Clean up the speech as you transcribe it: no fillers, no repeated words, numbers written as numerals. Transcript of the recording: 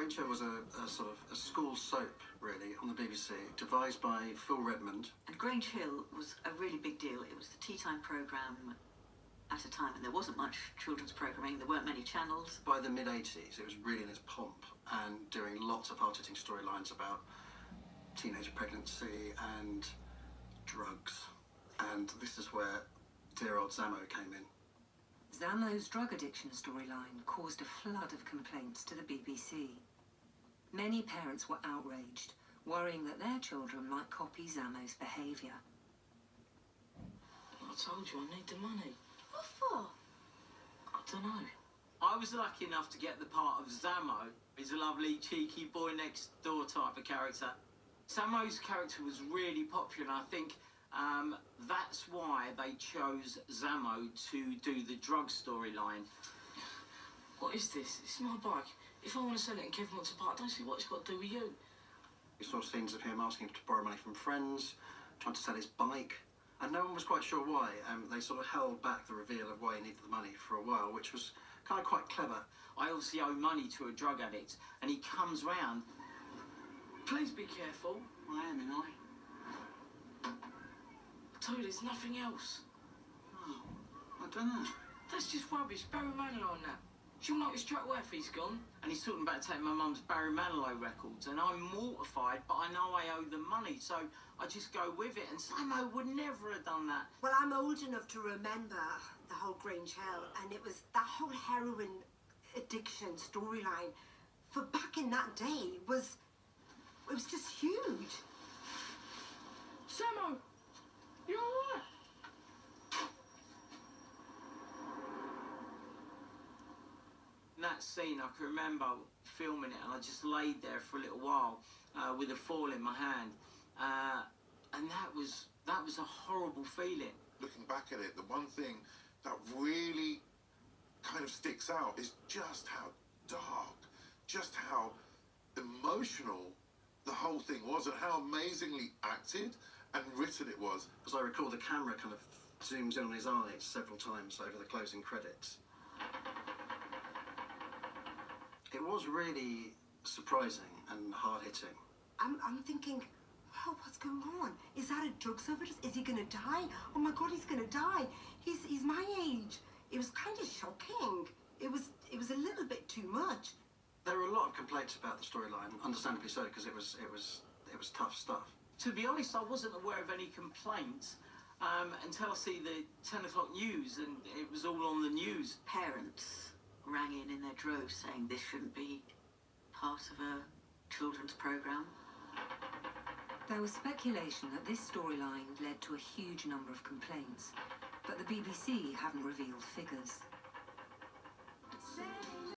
Grange Hill was a sort of a school soap, really, on the BBC, devised by Phil Redmond. And Grange Hill was a really big deal. It was the tea time programme at a time, and there wasn't much children's programming. There weren't many channels. By the mid-80s, it was really in its pomp and doing lots of hard-hitting storylines about teenage pregnancy and drugs. And this is where dear old Zammo came in. Zammo's drug addiction storyline caused a flood of complaints to the BBC. Many parents were outraged, worrying that their children might copy Zammo's behaviour. I told you I need the money. What for? I don't know. I was lucky enough to get the part of Zammo. He's a lovely, cheeky boy next door type of character. Zammo's character was really popular. I think that's why they chose Zammo to do the drug storyline. What is this? It's my bike. If I want to sell it and Kevin wants to buy it, I don't see what it's got to do with you. We saw scenes of him asking to borrow money from friends, trying to sell his bike, and no one was quite sure why. They sort of held back the reveal of why he needed the money for a while, which was kind of quite clever. I obviously owe money to a drug addict, and he comes round. Please be careful. I am, and I tell you, there's nothing else. Oh, I don't know. That's just rubbish. Barry Manilow on that. She'll notice straight away if he's gone. And he's talking about taking my mum's Barry Manilow records, and I'm mortified, but I know I owe them money, so I just go with it, and Zammo would never have done that. Well, I'm old enough to remember the whole Grange Hill, and it was that whole heroin addiction storyline for back in that day was just huge. Zammo, you all right? In that scene, I can remember filming it, and I just laid there for a little while with a foil in my hand, and that was a horrible feeling. Looking back at it, the one thing that really kind of sticks out is just how dark, just how emotional the whole thing was, and how amazingly acted and written it was. As I recall, the camera kind of zooms in on his eyes several times over the closing credits. It was really surprising and hard-hitting. I'm thinking, oh, what's going on? Is that a drug overdose? Is he gonna die? Oh my God, he's gonna die. He's my age. It was kind of shocking. It was a little bit too much. There were a lot of complaints about the storyline, understandably so, because it was tough stuff. To be honest, I wasn't aware of any complaints until I see the 10 o'clock news, and it was all on the news. Parents rang in their droves saying this shouldn't be part of a children's programme. There was speculation that this storyline led to a huge number of complaints, but the BBC haven't revealed figures.